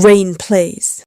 Rain plays.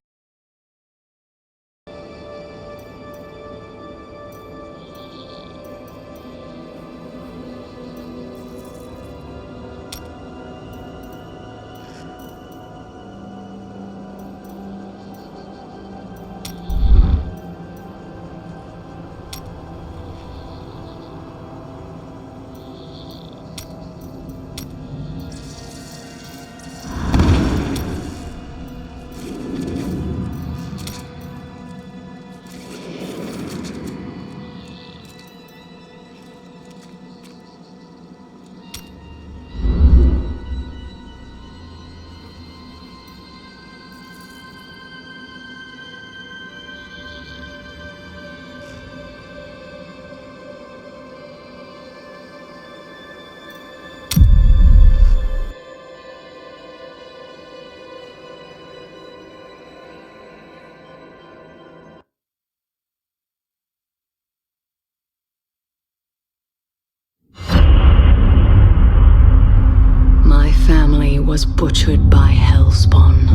My family was butchered by Hellspawn.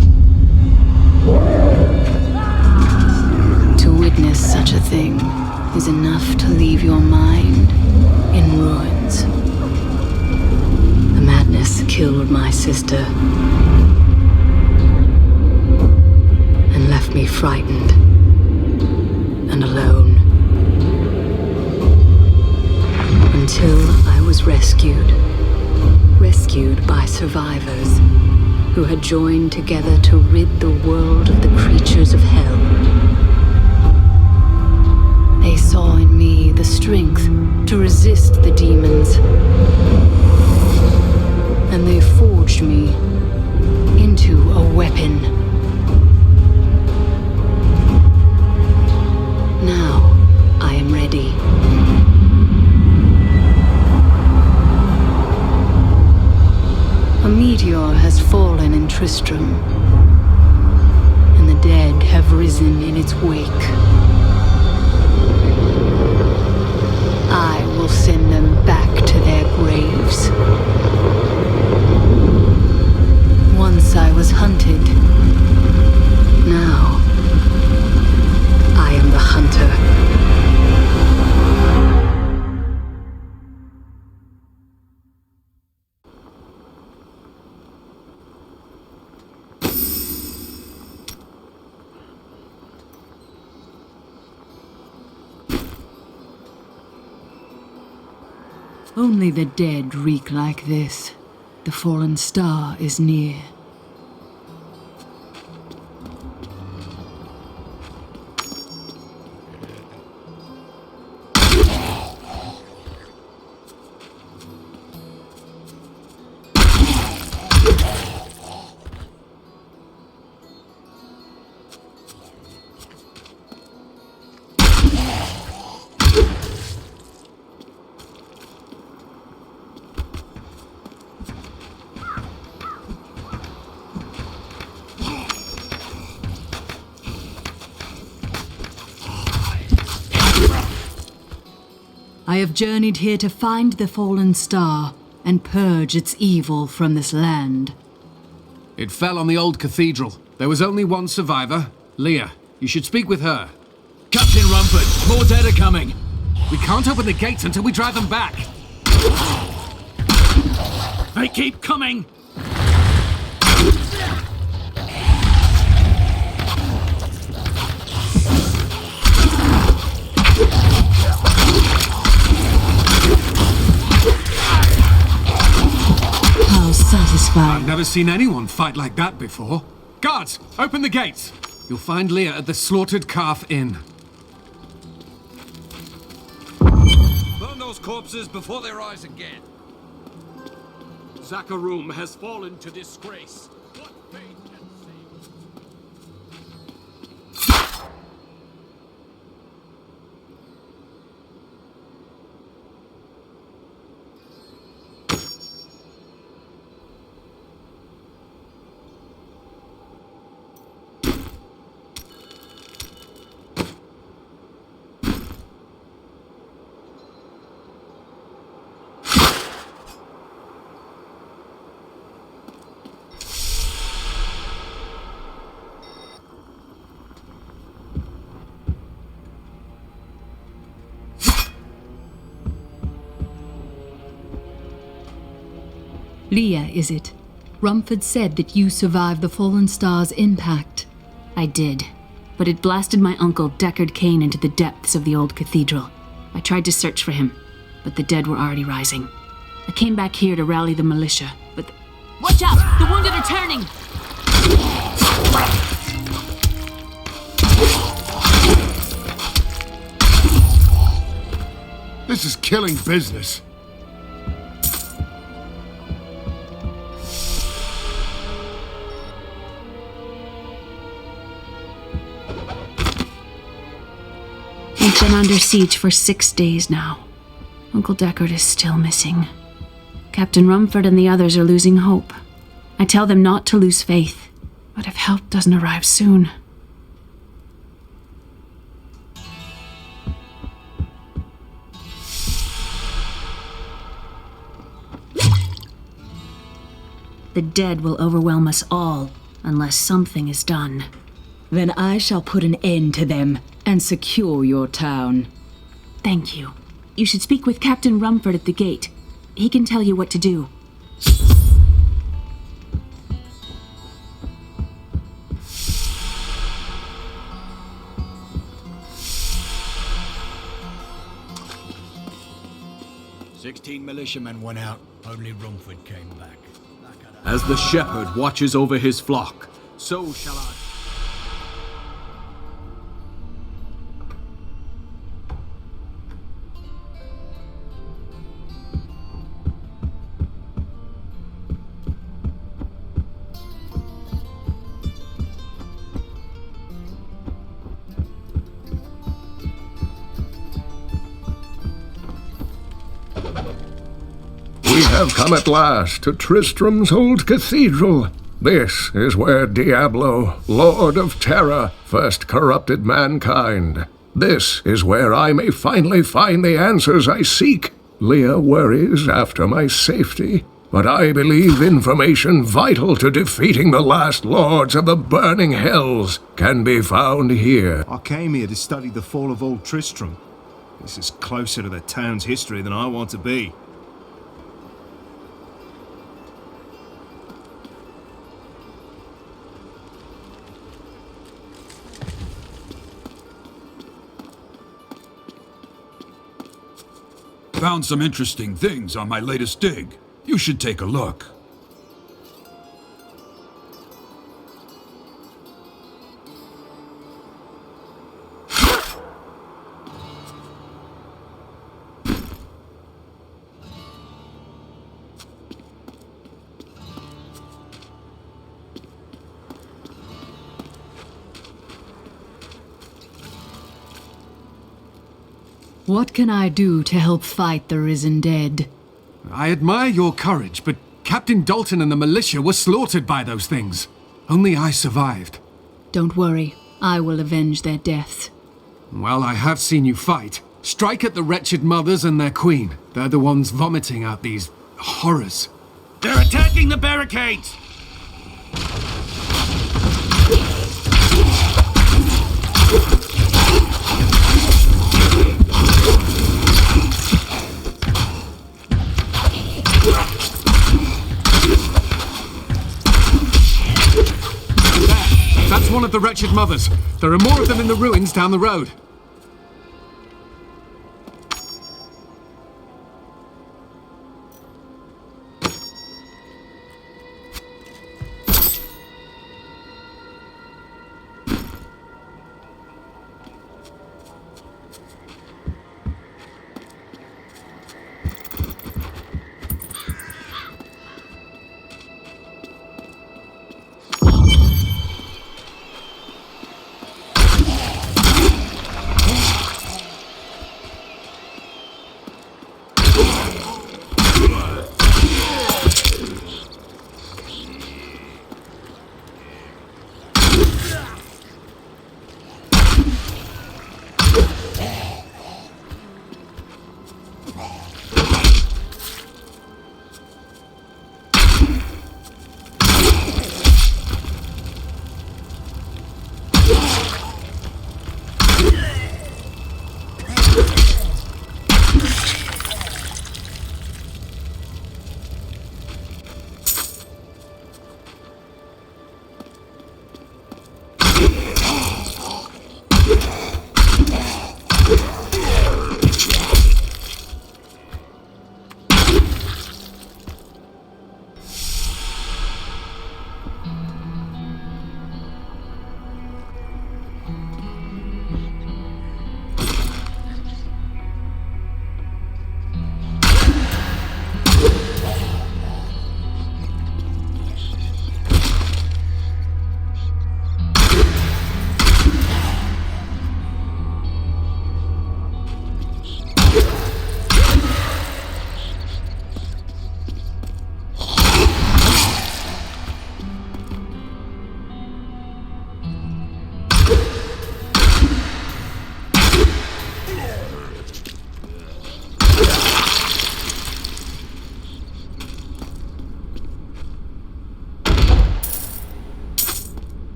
To witness such a thing is enough to leave your mind in ruins. The madness killed my sister and left me frightened and alone. Until I was rescued by survivors who had joined together to rid the world of the creatures of hell. They saw in me the strength to resist the demons, and they forged me into a weapon. Now I am ready. A meteor has fallen in Tristram, and the dead have risen in its wake. I will send them back to their graves. Once I was hunted. Now, I am the hunter. Only the dead reek like this. The fallen star is near. I have journeyed here to find the fallen star and purge its evil from this land. It fell on the old cathedral. There was only one survivor, Leah. You should speak with her. Captain Rumford, more dead are coming. We can't open the gates until we drive them back. They keep coming! How satisfying. I've never seen anyone fight like that before. Guards, open the gates. You'll find Leah at the Slaughtered Calf Inn. Burn those corpses before they rise again. Zakharum has fallen to disgrace. What fate can save? Leah, is it? Rumford said that you survived the fallen star's impact. I did, but it blasted my uncle Deckard Cain into the depths of the old cathedral. I tried to search for him, but the dead were already rising. I came back here to rally the militia, but... Watch out! The wounded are turning! This is killing business. We've been under siege for 6 days now. Uncle Deckard is still missing. Captain Rumford and the others are losing hope. I tell them not to lose faith, but if help doesn't arrive soon... The dead will overwhelm us all, unless something is done. Then I shall put an end to them and secure your town. Thank you. You should speak with Captain Rumford at the gate. He can tell you what to do. "16 militiamen went out. Only Rumford came back. As the shepherd watches over his flock, so shall I. We have come at last to Tristram's old cathedral. This is where Diablo, Lord of Terror, first corrupted mankind. This is where I may finally find the answers I seek. Leah worries after my safety, but I believe information vital to defeating the last lords of the burning hells can be found here. I came here to study the fall of old Tristram. This is closer to the town's history than I want to be. Found some interesting things on my latest dig. You should take a look. What can I do to help fight the risen dead? I admire your courage, but Captain Dalton and the militia were slaughtered by those things. Only I survived. Don't worry, I will avenge their deaths. Well, I have seen you fight. Strike at the wretched mothers and their queen. They're the ones vomiting out these horrors. They're attacking the barricades! That's one of the wretched mothers. There are more of them in the ruins down the road.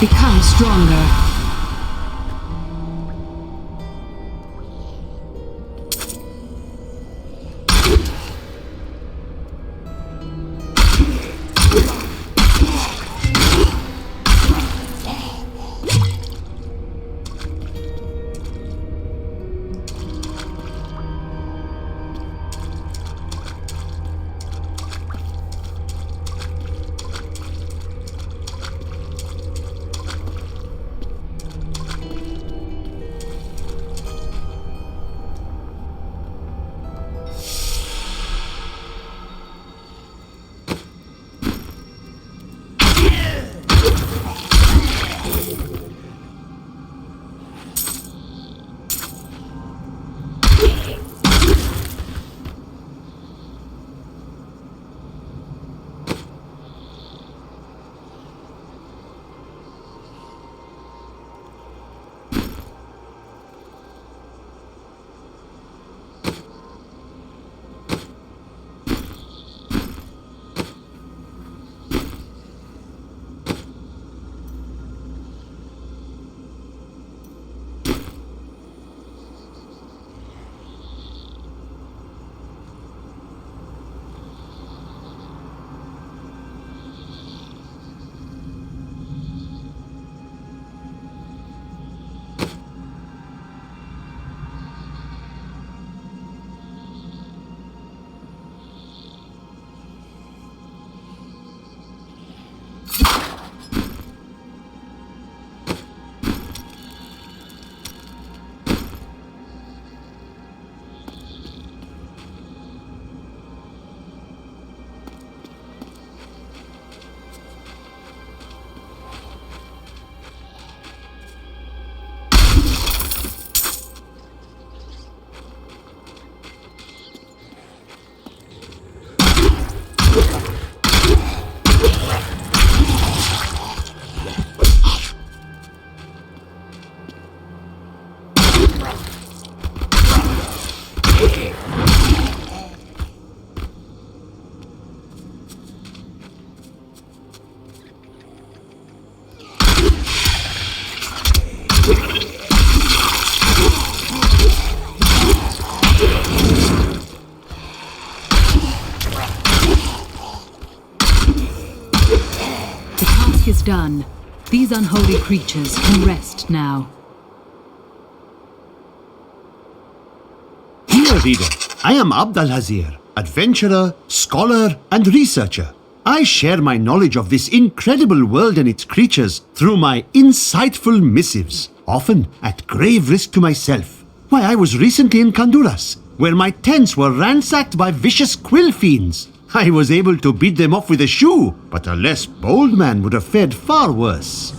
Become stronger. is done. These unholy creatures can rest now. Dear reader, I am Abd al-Hazir, adventurer, scholar, and researcher. I share my knowledge of this incredible world and its creatures through my insightful missives, often at grave risk to myself. Why, I was recently in Honduras, where my tents were ransacked by vicious quill fiends. I was able to beat them off with a shoe, but a less bold man would have fared far worse.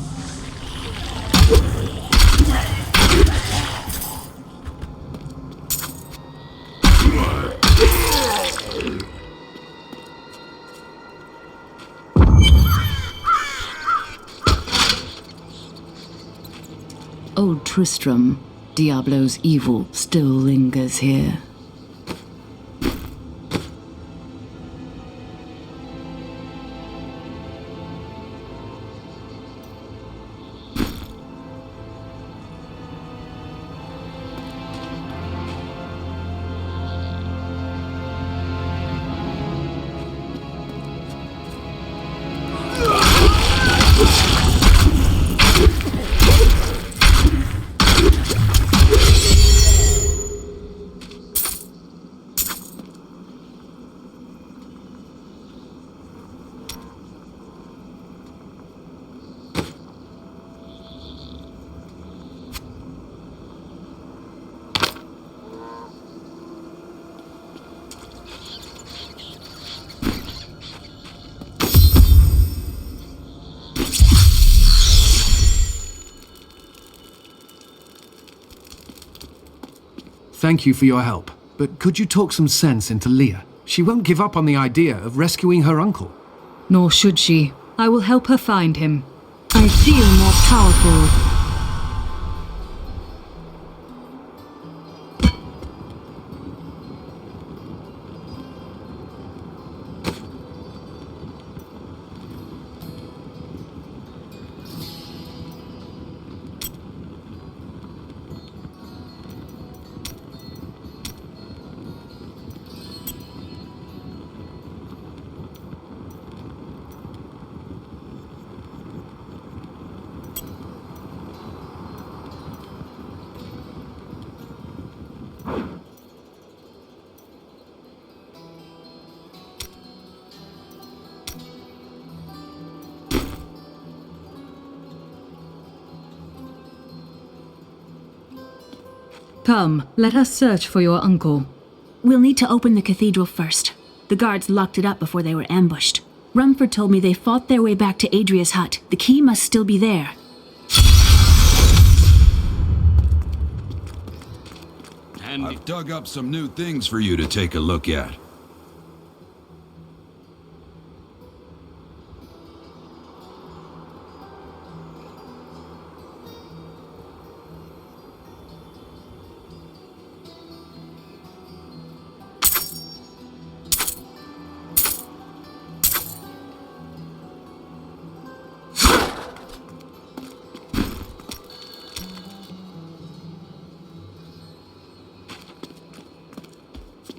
Old Tristram, Diablo's evil still lingers here. Thank you for your help, but could you talk some sense into Leah? She won't give up on the idea of rescuing her uncle. Nor should she. I will help her find him. I feel more powerful. Come, let us search for your uncle. We'll need to open the cathedral first. The guards locked it up before they were ambushed. Rumford told me they fought their way back to Adria's hut. The key must still be there. I've dug up some new things for you to take a look at.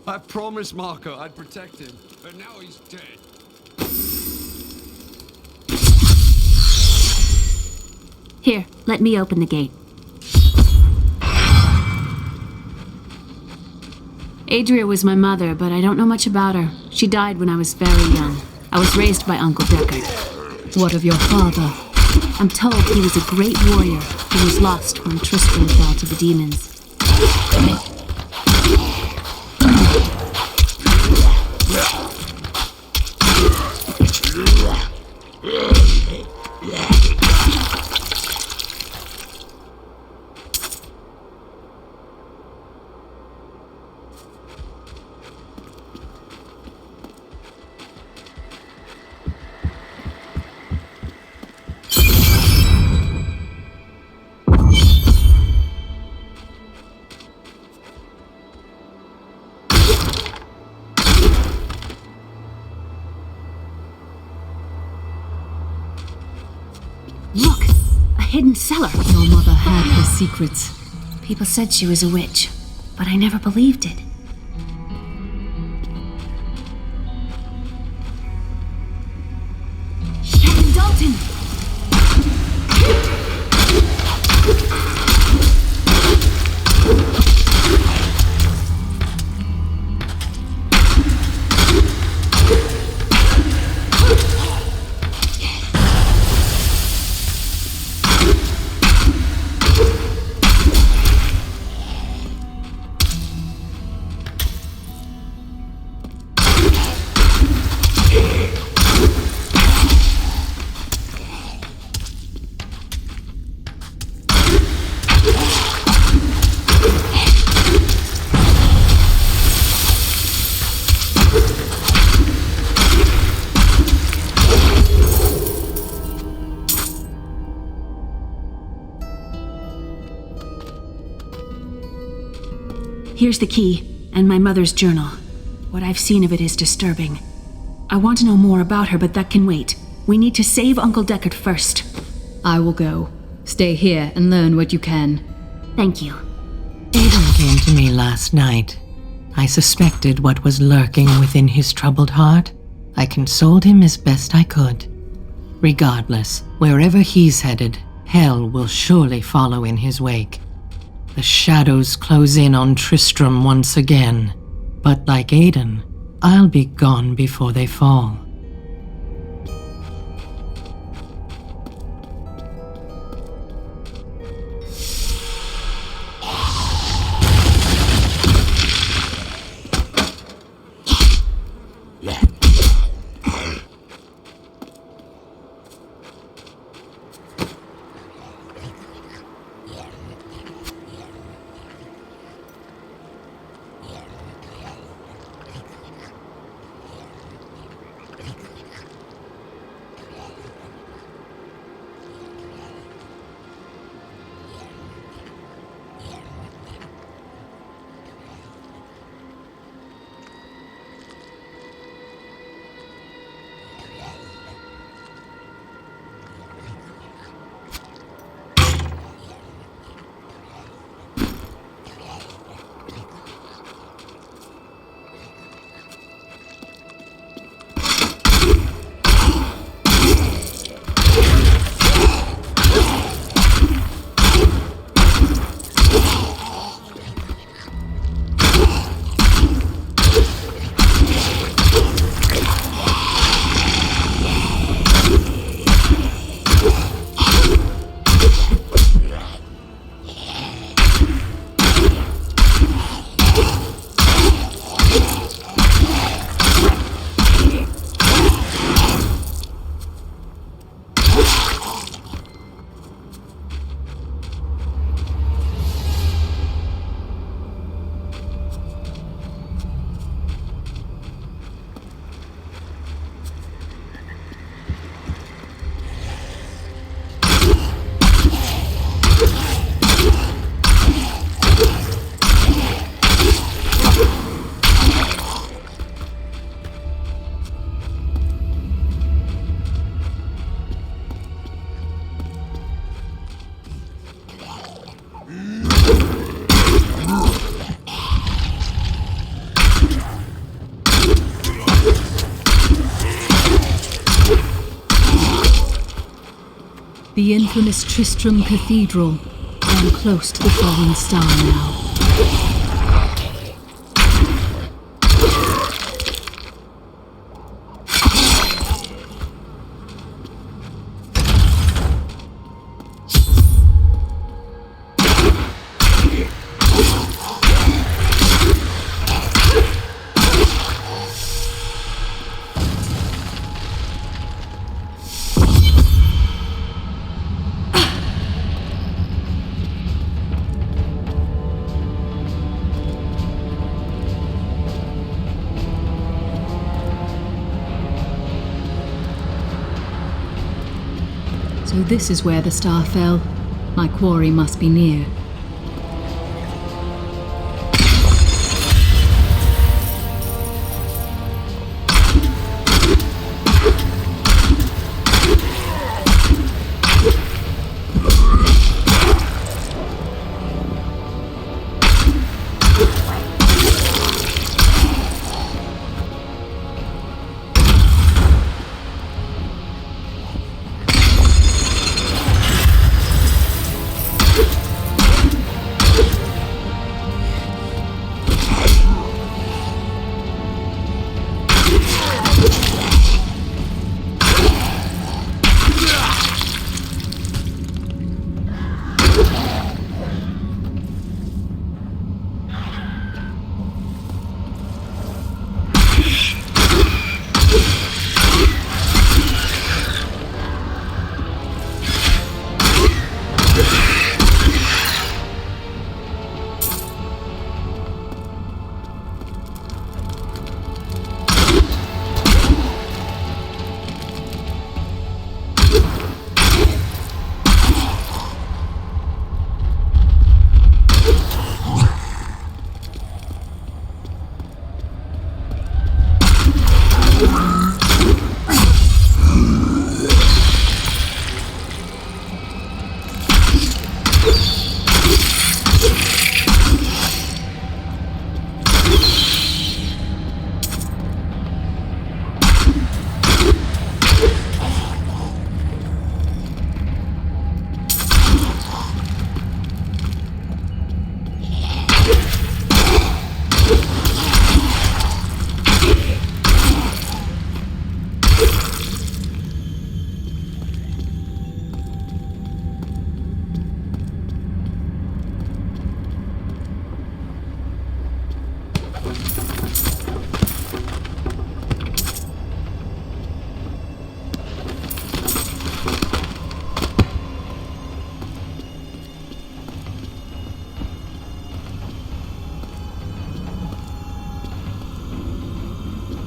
I promised Marco I'd protect him, but now he's dead. Here, let me open the gate. Adria was my mother, but I don't know much about her. She died when I was very young. I was raised by Uncle Deckard. What of your father? I'm told he was a great warrior who was lost when Tristram fell to the demons. Look! A hidden cellar! Your mother had her secrets. People said she was a witch, but I never believed it. Captain Dalton! Here's the key, and my mother's journal. What I've seen of it is disturbing. I want to know more about her, but that can wait. We need to save Uncle Deckard first. I will go. Stay here and learn what you can. Thank you. Aiden came to me last night. I suspected what was lurking within his troubled heart. I consoled him as best I could. Regardless, wherever he's headed, hell will surely follow in his wake. The shadows close in on Tristram once again, but like Aiden, I'll be gone before they fall. The infamous Tristram Cathedral. I am close to the fallen star now. So this is where the star fell. My quarry must be near.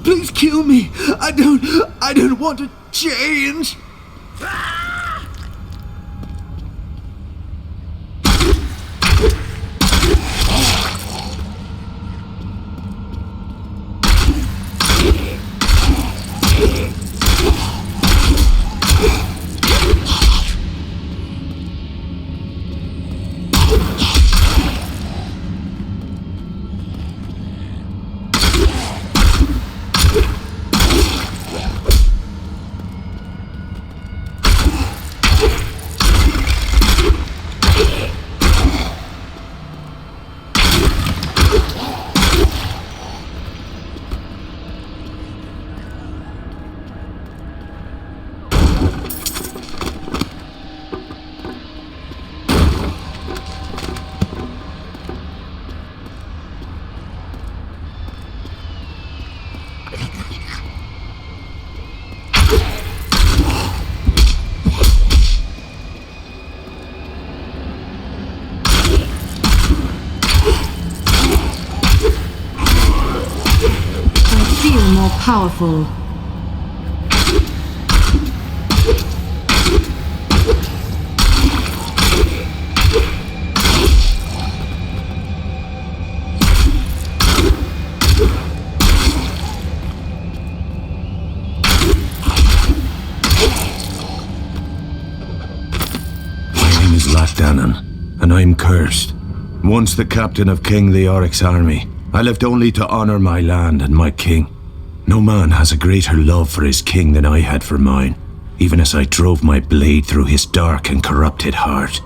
Please kill me. I don't want to change. More powerful. My name is Latdanan, and I'm cursed. Once the captain of King Leoric's army, I lived only to honor my land and my king. No man has a greater love for his king than I had for mine, even as I drove my blade through his dark and corrupted heart.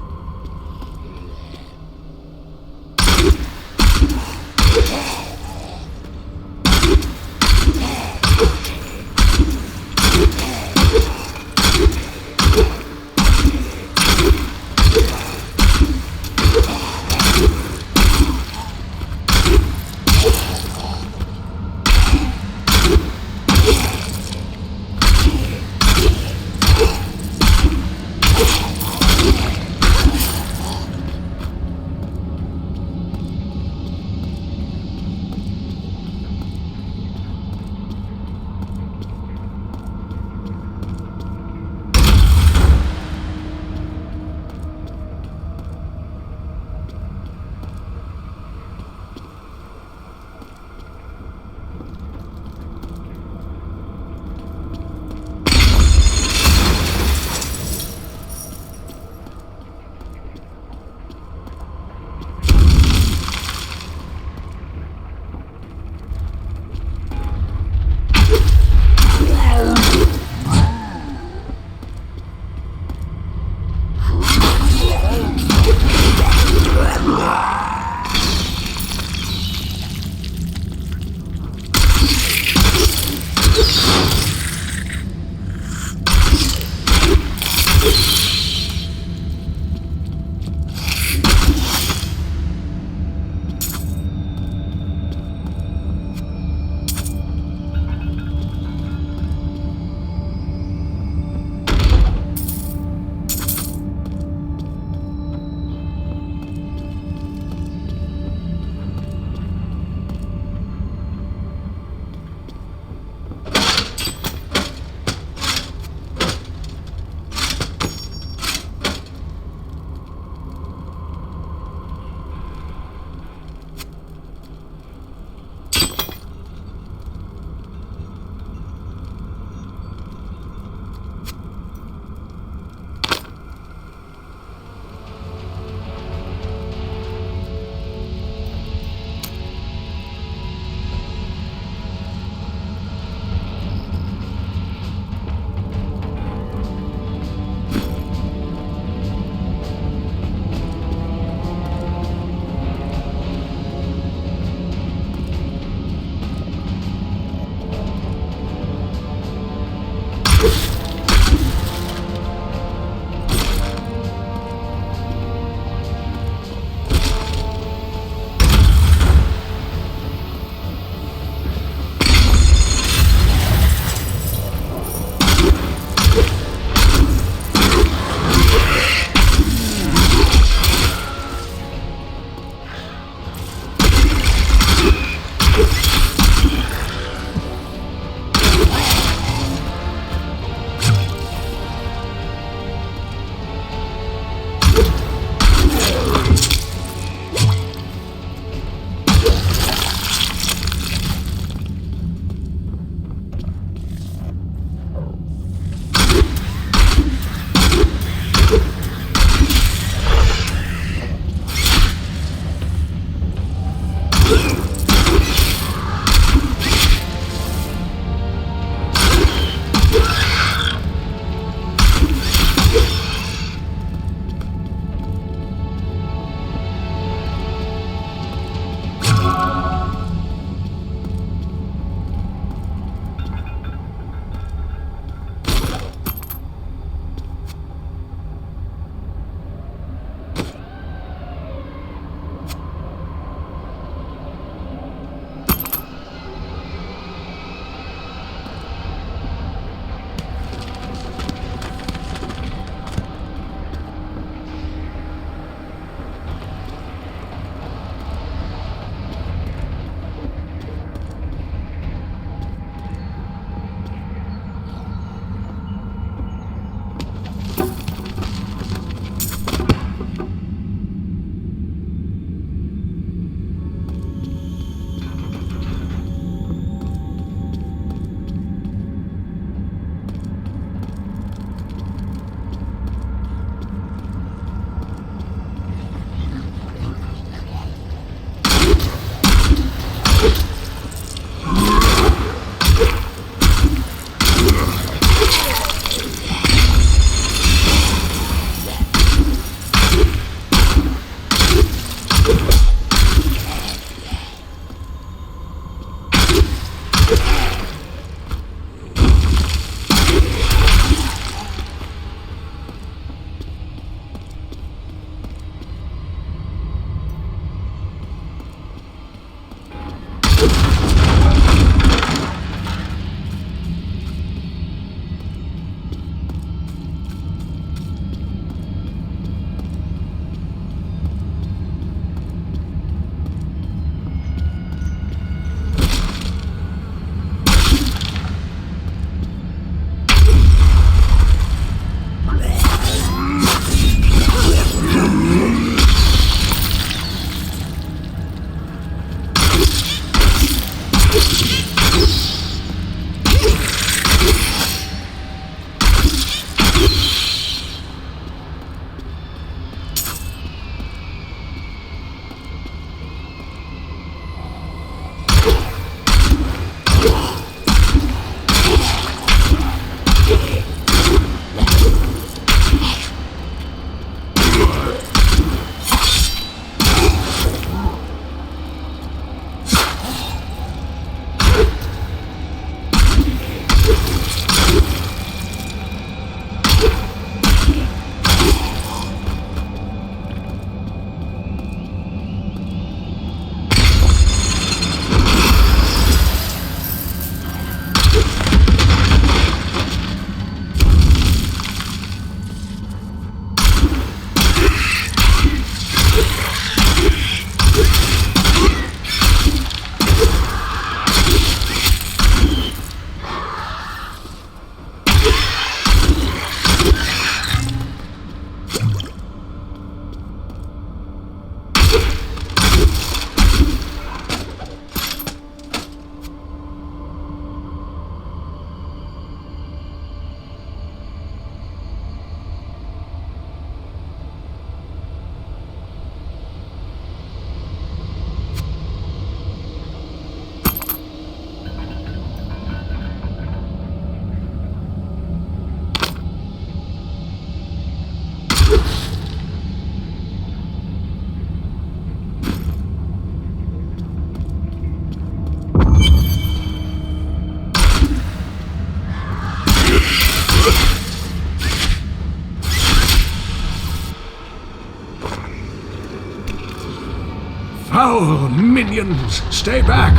Foul minions, stay back!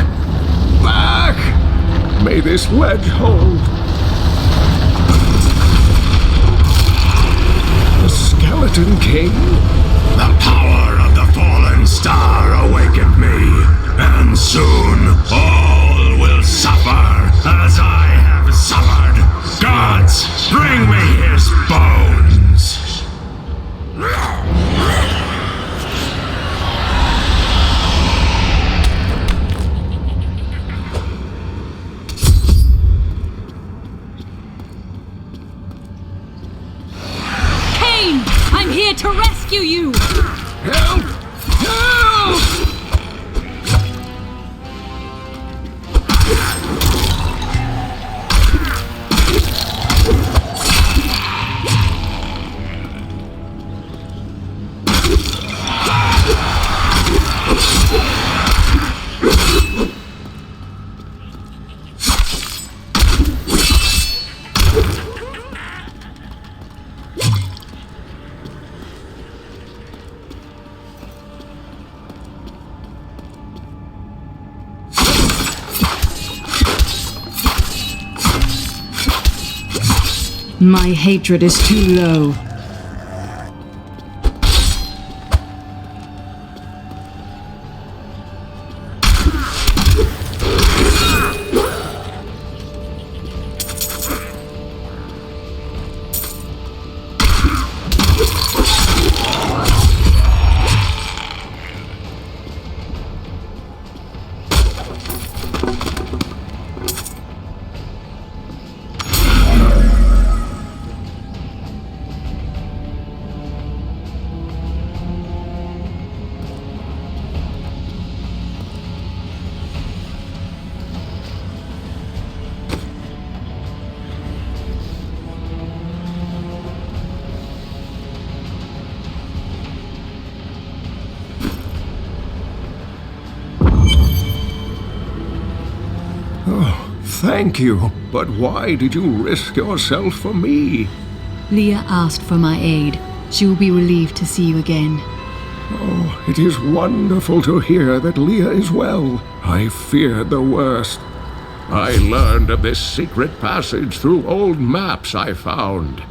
Back! May this wedge hold. The Skeleton King? The power of the fallen star awakened me, and soon all will suffer as I have suffered. Gods, bring me his bones! Cain! I'm here to rescue you! Help! Help! My hatred is too low. Thank you, but why did you risk yourself for me? Leah asked for my aid. She will be relieved to see you again. Oh, it is wonderful to hear that Leah is well. I feared the worst. I learned of this secret passage through old maps I found.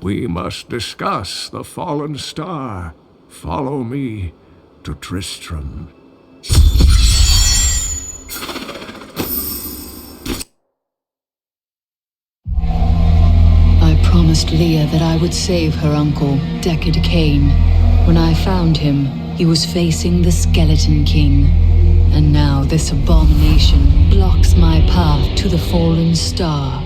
We must discuss the fallen star. Follow me to Tristram. I promised Leah that I would save her uncle, Deckard Cain. When I found him, he was facing the Skeleton King. And now this abomination blocks my path to the fallen star.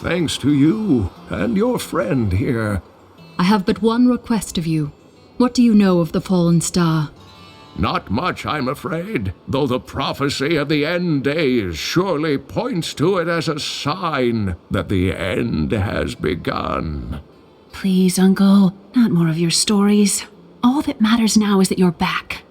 thanks to you and your friend here. I have but one request of you. What do you know of the fallen star? Not much, I'm afraid, though the prophecy of the end days surely points to it as a sign that the end has begun. Please, Uncle, not more of your stories. All that matters now is that you're back.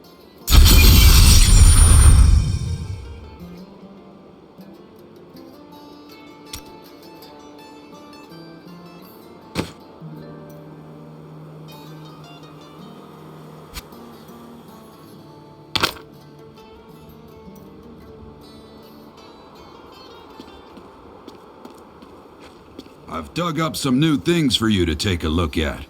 I've dug up some new things for you to take a look at.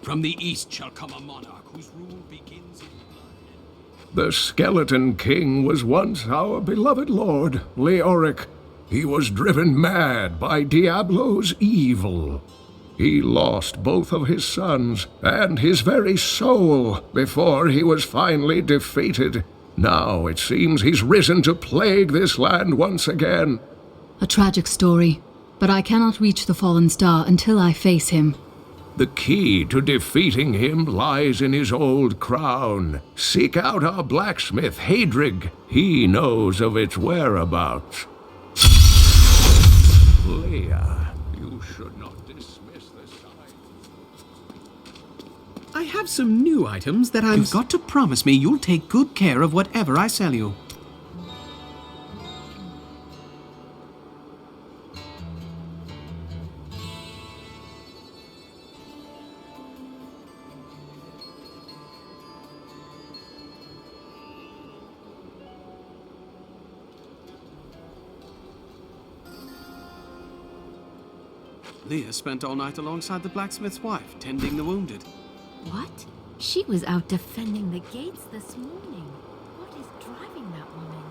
From the east shall come a monarch whose rule begins in blood. The Skeleton King was once our beloved lord, Leoric. He was driven mad by Diablo's evil. He lost both of his sons and his very soul before he was finally defeated. Now it seems he's risen to plague this land once again. A tragic story, but I cannot reach the fallen star until I face him. The key to defeating him lies in his old crown. Seek out our blacksmith, Hadrig. He knows of its whereabouts. Leia, you should not dismiss the sight. I have some new items that You've got to promise me you'll take good care of whatever I sell you. Leah spent all night alongside the blacksmith's wife, tending the wounded. What? She was out defending the gates this morning. What is driving that woman?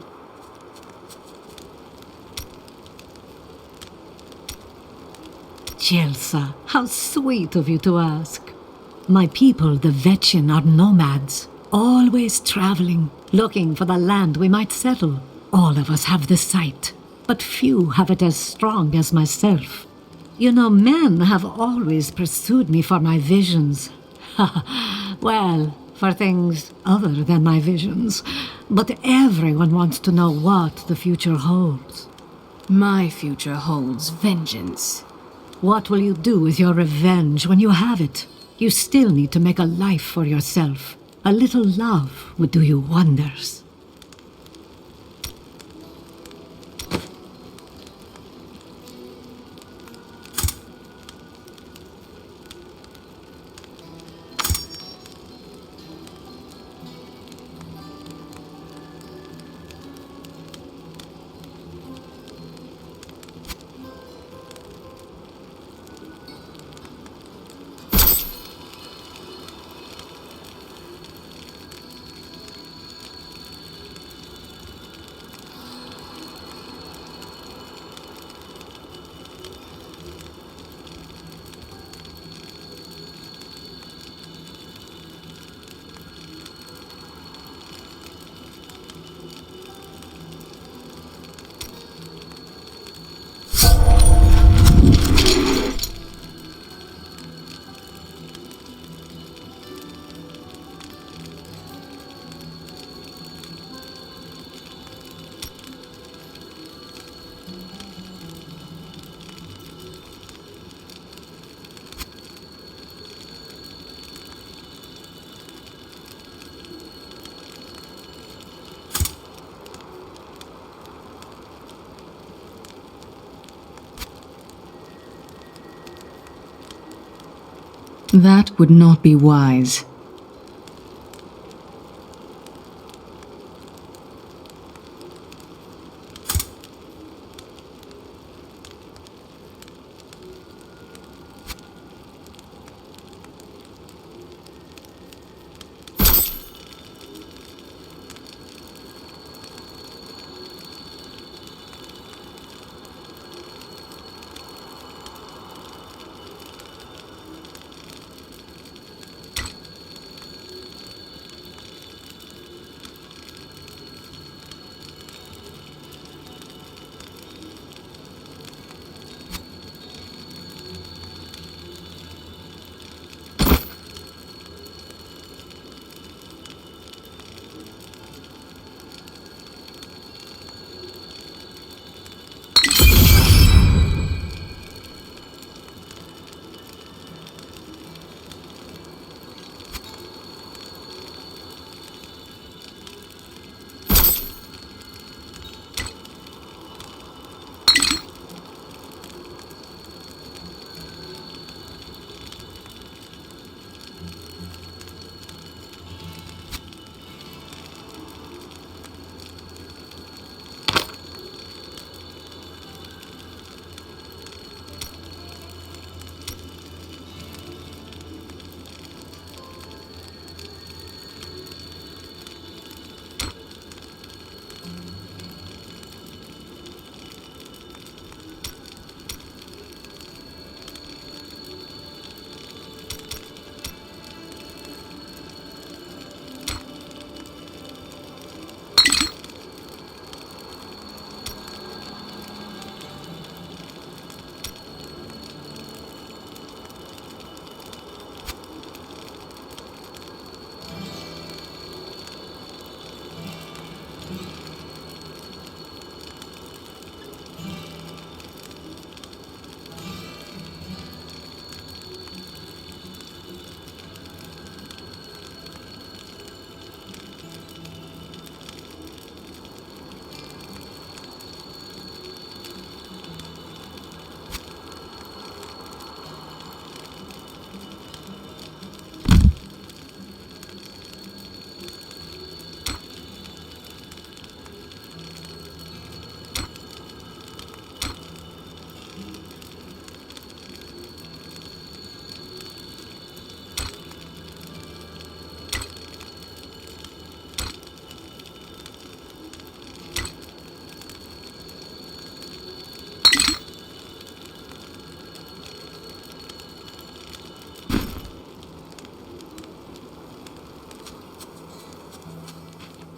Chelsea, how sweet of you to ask. My people, the Vetchin, are nomads, always traveling, looking for the land we might settle. All of us have the sight, but few have it as strong as myself. You know, men have always pursued me for my visions. Well, for things other than my visions. But everyone wants to know what the future holds. My future holds vengeance. What will you do with your revenge when you have it? You still need to make a life for yourself. A little love would do you wonders. That would not be wise.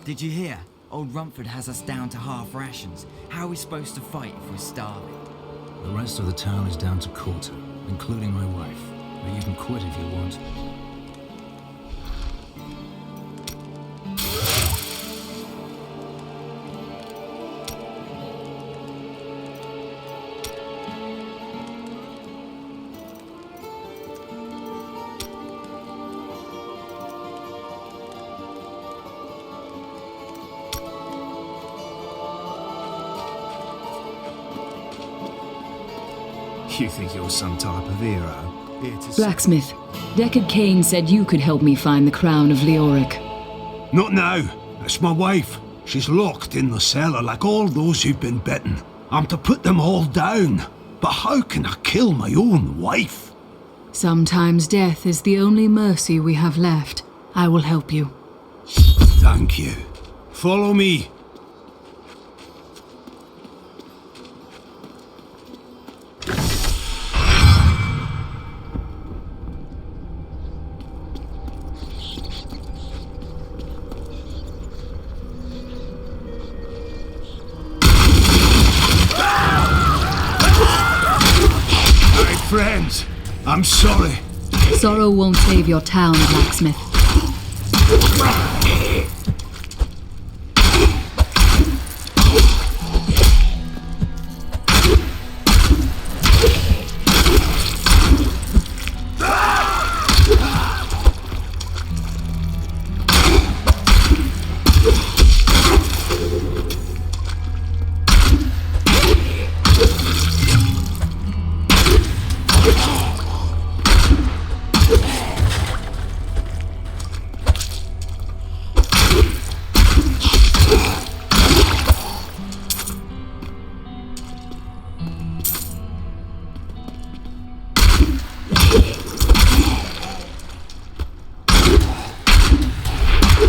Did you hear? Old Rumford has us down to half rations. How are we supposed to fight if we're starving? The rest of the town is down to quarter, including my wife. But you can quit if you want. You think you're some type of hero? Here to Blacksmith, Deckard Cain said you could help me find the crown of Leoric. Not now. It's my wife. She's locked in the cellar like all those who've been bitten. I'm to put them all down. But how can I kill my own wife? Sometimes death is the only mercy we have left. I will help you. Thank you. Follow me. Friends, I'm sorry. Sorrow won't save your town, Blacksmith.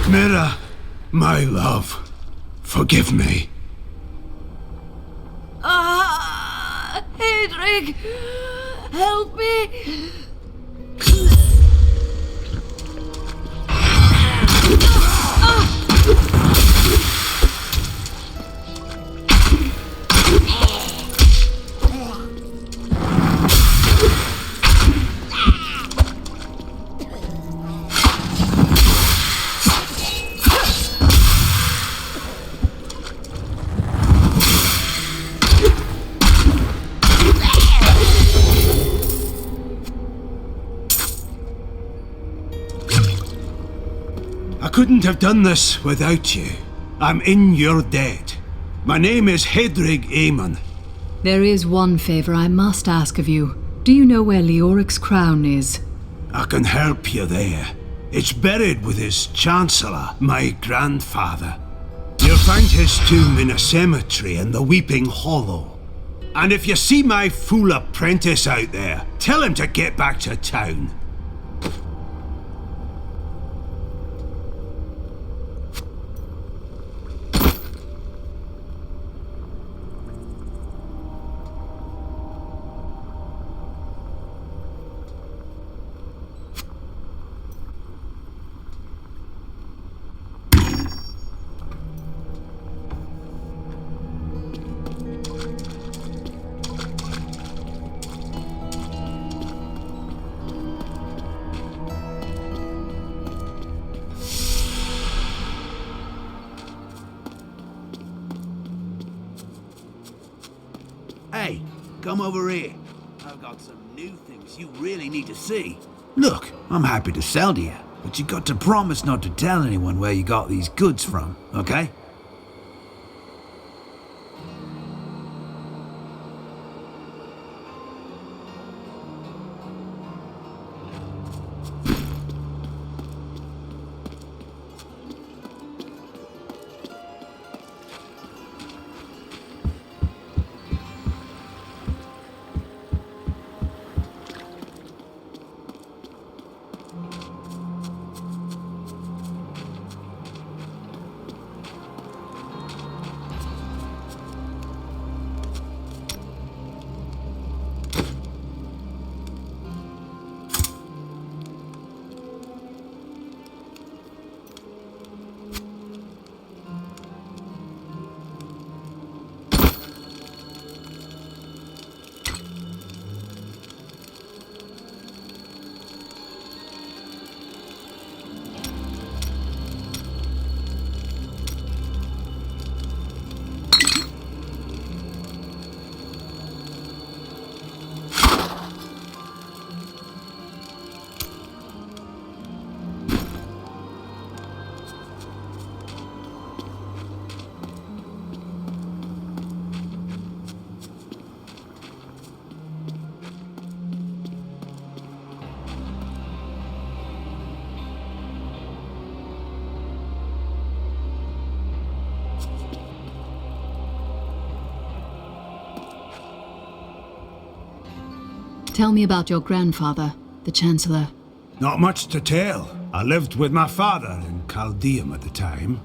Mira, my love, forgive me. Ah, Hedrig, help me. I couldn't have done this without you. I'm in your debt. My name is Hedrig Aemon. There is one favor I must ask of you. Do you know where Leoric's crown is? I can help you there. It's buried with his Chancellor, my grandfather. You'll find his tomb in a cemetery in the Weeping Hollow. And if you see my fool apprentice out there, tell him to get back to town. Hey, come over here. I've got some new things you really need to see. Look, I'm happy to sell to you, but you got to promise not to tell anyone where you got these goods from, okay? Tell me about your grandfather, the Chancellor. Not much to tell. I lived with my father in Chaldeum at the time.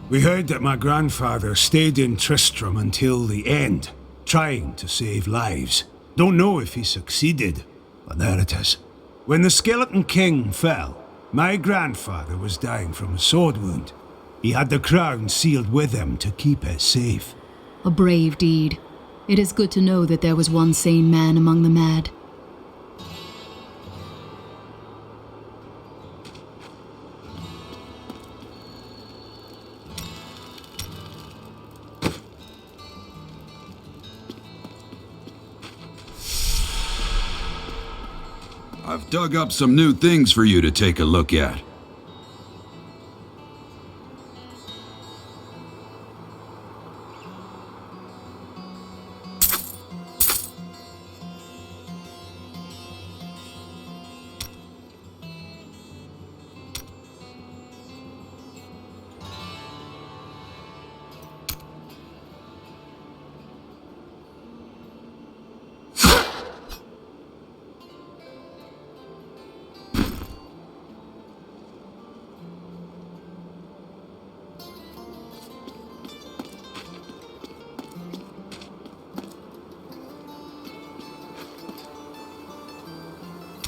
We heard that my grandfather stayed in Tristram until the end, trying to save lives. Don't know if he succeeded, but there it is. When the Skeleton King fell, my grandfather was dying from a sword wound. He had the crown sealed with him to keep it safe. A brave deed. It is good to know that there was one sane man among the mad. I've dug up some new things for you to take a look at.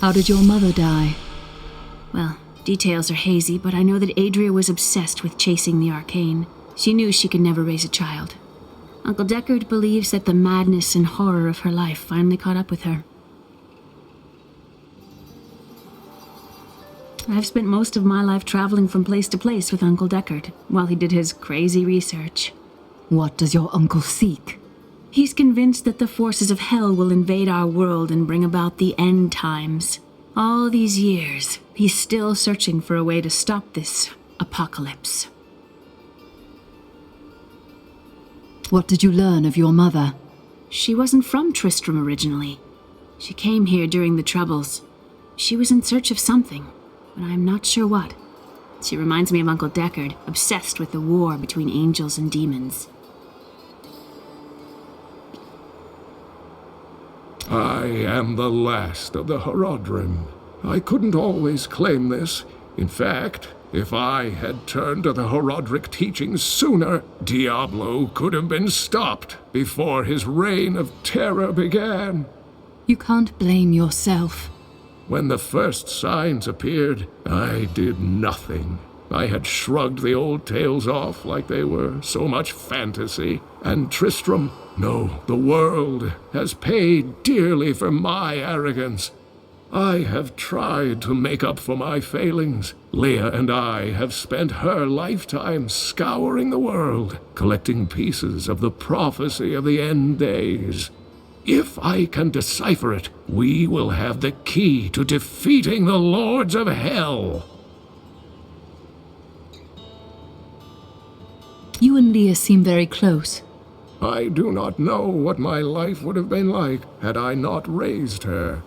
How did your mother die? Well, details are hazy, but I know that Adria was obsessed with chasing the arcane. She knew she could never raise a child. Uncle Deckard believes that the madness and horror of her life finally caught up with her. I've spent most of my life traveling from place to place with Uncle Deckard while he did his crazy research. What does your uncle seek? He's convinced that the forces of hell will invade our world and bring about the end times. All these years, he's still searching for a way to stop this apocalypse. What did you learn of your mother? She wasn't from Tristram originally. She came here during the Troubles. She was in search of something, but I'm not sure what. She reminds me of Uncle Deckard, obsessed with the war between angels and demons. I am the last of the Horodrim. I couldn't always claim this. In fact, if I had turned to the Horodric teachings sooner, Diablo could have been stopped before his reign of terror began. You can't blame yourself. When the first signs appeared, I did nothing. I had shrugged the old tales off like they were so much fantasy. And Tristram, no, the world, has paid dearly for my arrogance. I have tried to make up for my failings. Leah and I have spent her lifetime scouring the world, collecting pieces of the prophecy of the end days. If I can decipher it, we will have the key to defeating the Lords of Hell. You and Leah seem very close. I do not know what my life would have been like had I not raised her.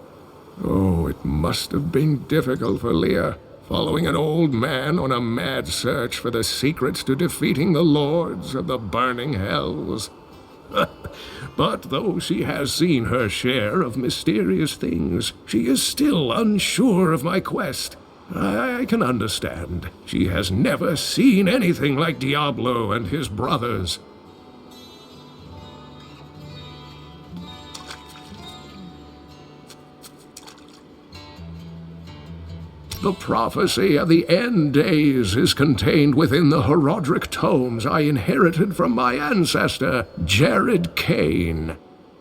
Oh, it must have been difficult for Leah, following an old man on a mad search for the secrets to defeating the Lords of the Burning Hells. But though she has seen her share of mysterious things, she is still unsure of my quest. I can understand. She has never seen anything like Diablo and his brothers. The prophecy of the end days is contained within the Horodric tomes I inherited from my ancestor, Deckard Cain.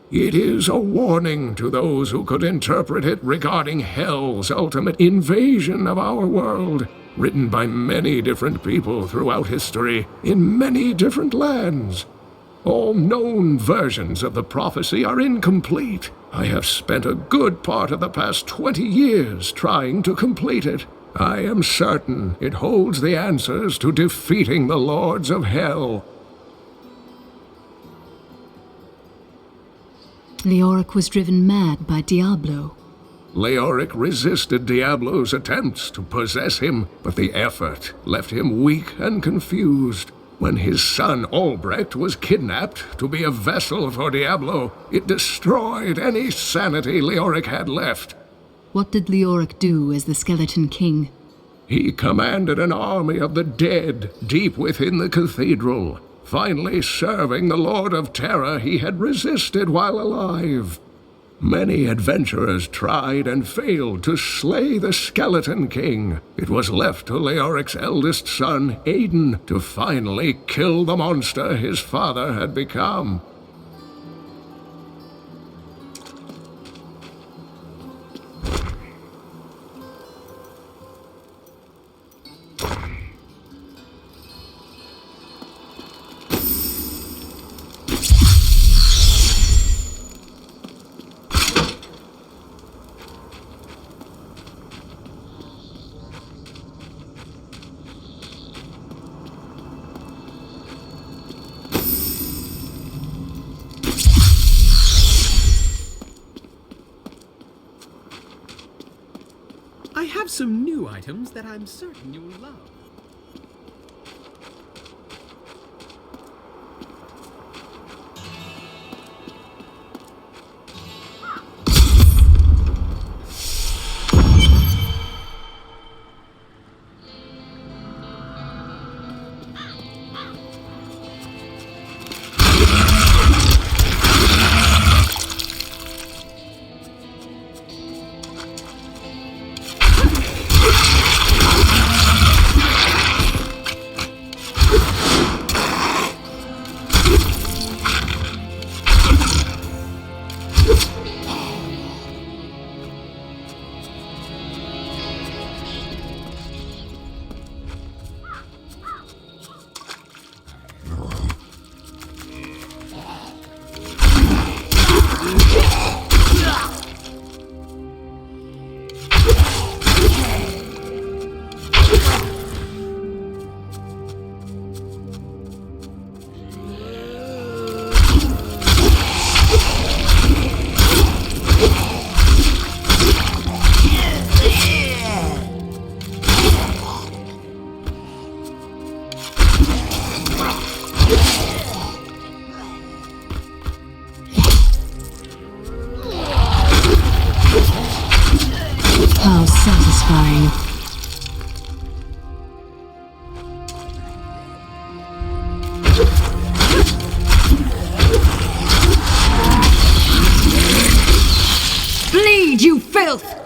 It is a warning to those who could interpret it regarding Hell's ultimate invasion of our world, written by many different people throughout history, in many different lands. All known versions of the prophecy are incomplete. I have spent a good part of the past 20 years trying to complete it. I am certain it holds the answers to defeating the Lords of Hell. Leoric was driven mad by Diablo. Leoric resisted Diablo's attempts to possess him, but the effort left him weak and confused. When his son Albrecht was kidnapped to be a vessel for Diablo, it destroyed any sanity Leoric had left. What did Leoric do as the Skeleton King? He commanded an army of the dead deep within the cathedral, finally serving the Lord of Terror he had resisted while alive. Many adventurers tried and failed to slay the Skeleton King. It was left to Leoric's eldest son, Aiden, to finally kill the monster his father had become. I have some new items that I'm certain you'll love. satisfying. Bleed, you filth!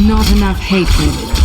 Not enough hatred.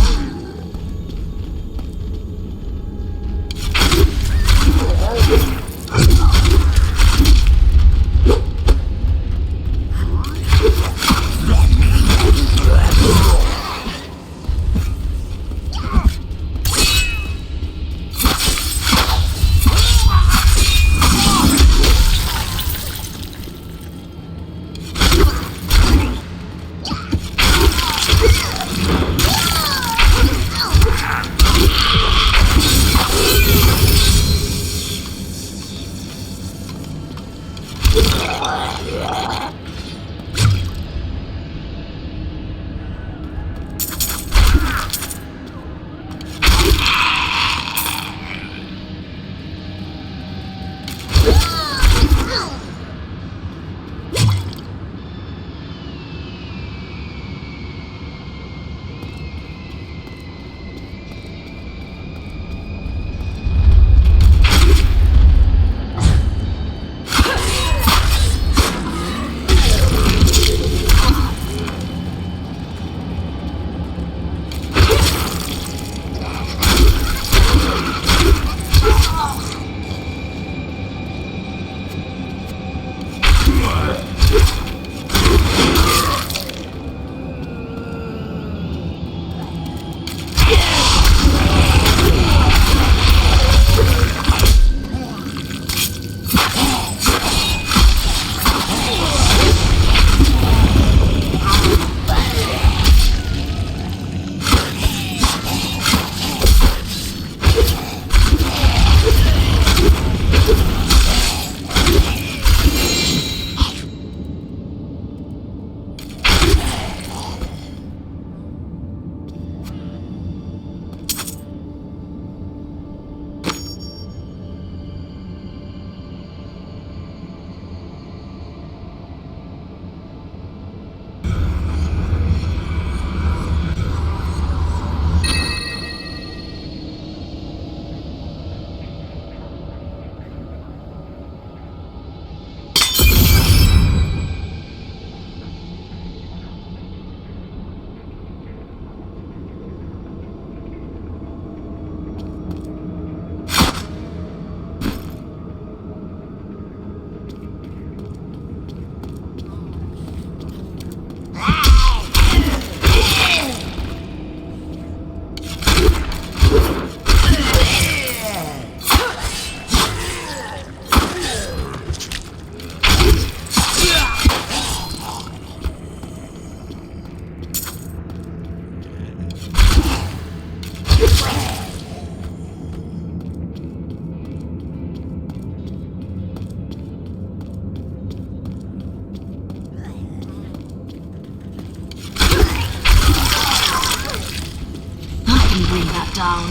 can bring that down.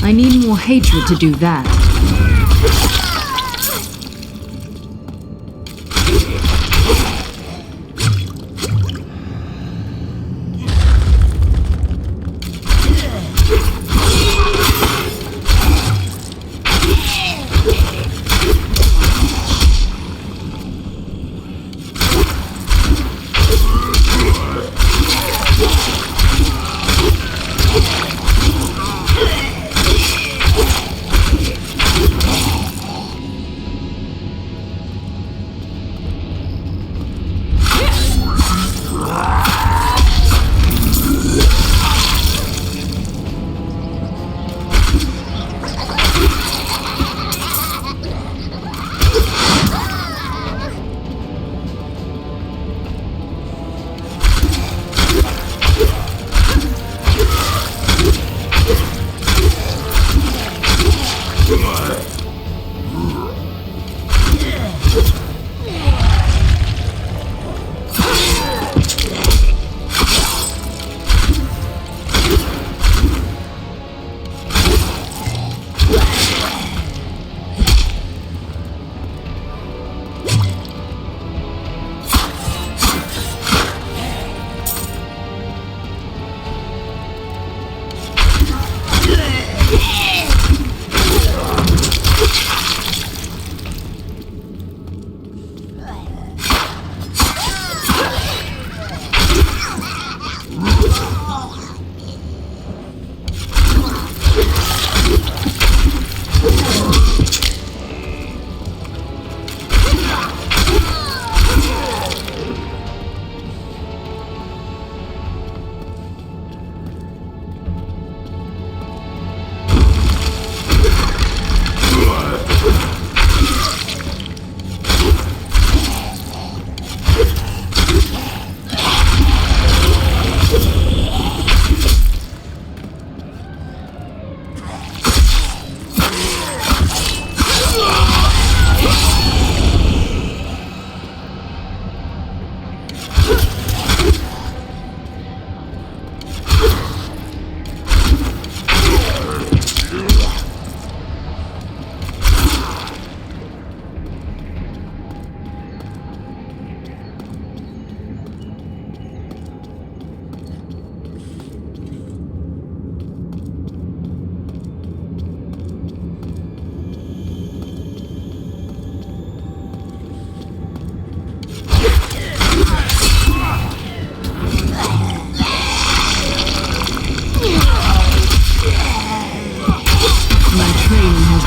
I need more hatred to do that.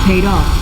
Paid off.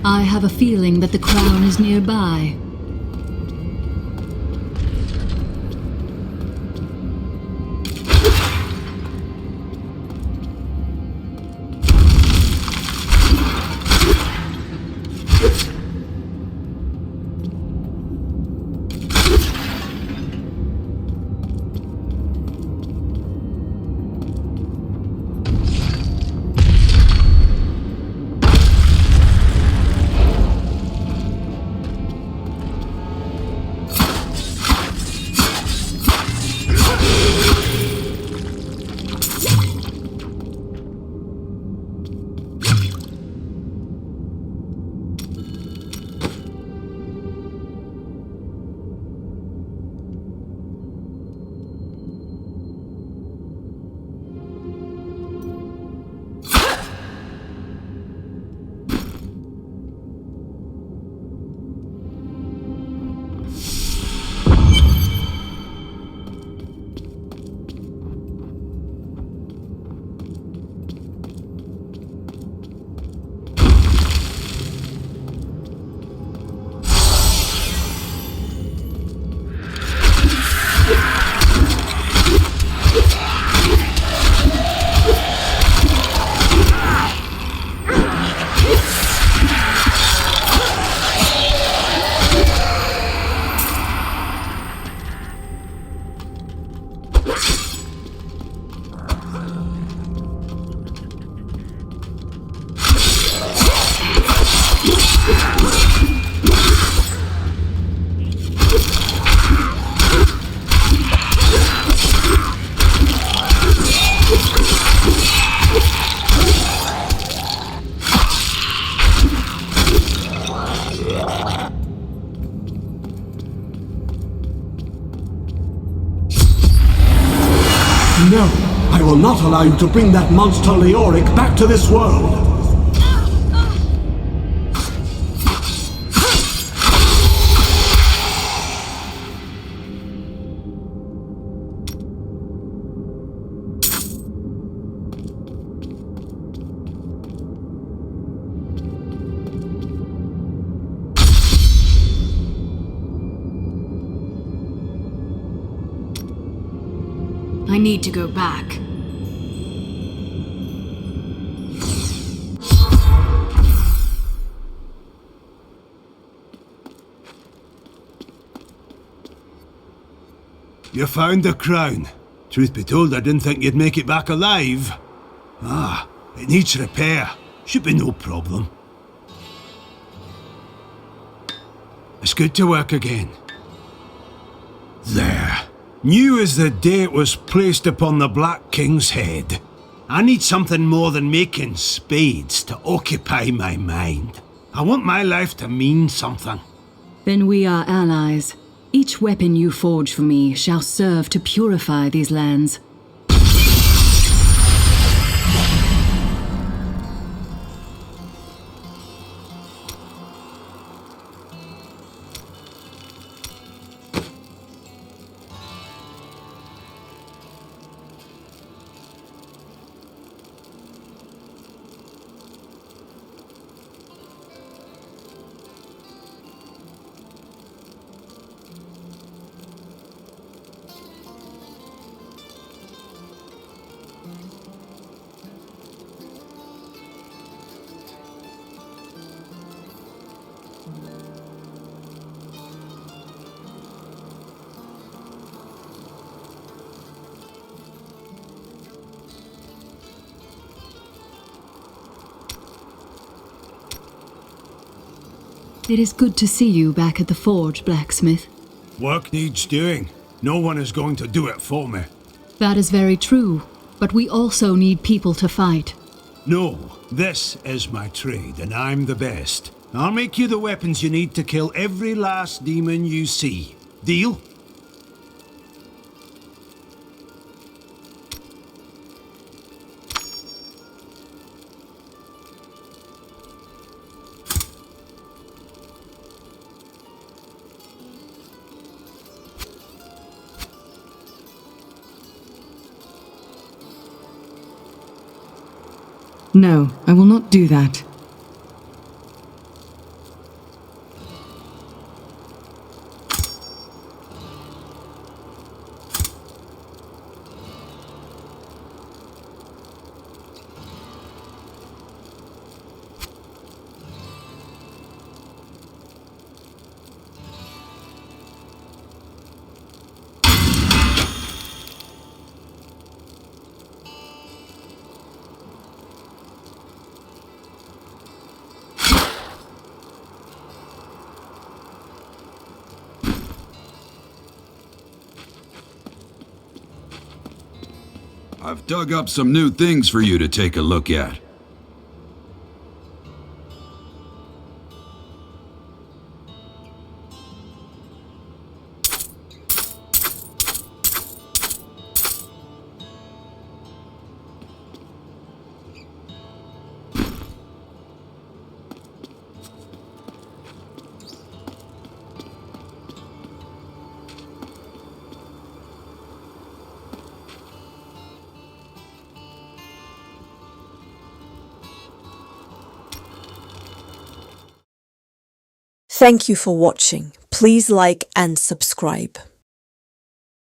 I have a feeling that the crown is nearby. No, I will not allow you to bring that monster Leoric back to this world. I need to go back. You found the crown. Truth be told, I didn't think you'd make it back alive. Ah, it needs repair. Should be no problem. It's good to work again. There. New as the day it was placed upon the Black King's head. I need something more than making spades to occupy my mind. I want my life to mean something. Then we are allies. Each weapon you forge for me shall serve to purify these lands. It is good to see you back at the forge, blacksmith. Work needs doing. No one is going to do it for me. That is very true, but we also need people to fight. No, this is my trade, and I'm the best. I'll make you the weapons you need to kill every last demon you see. Deal? No, I will not do that. I've dug up some new things for you to take a look at. Thank you for watching. Please like and subscribe.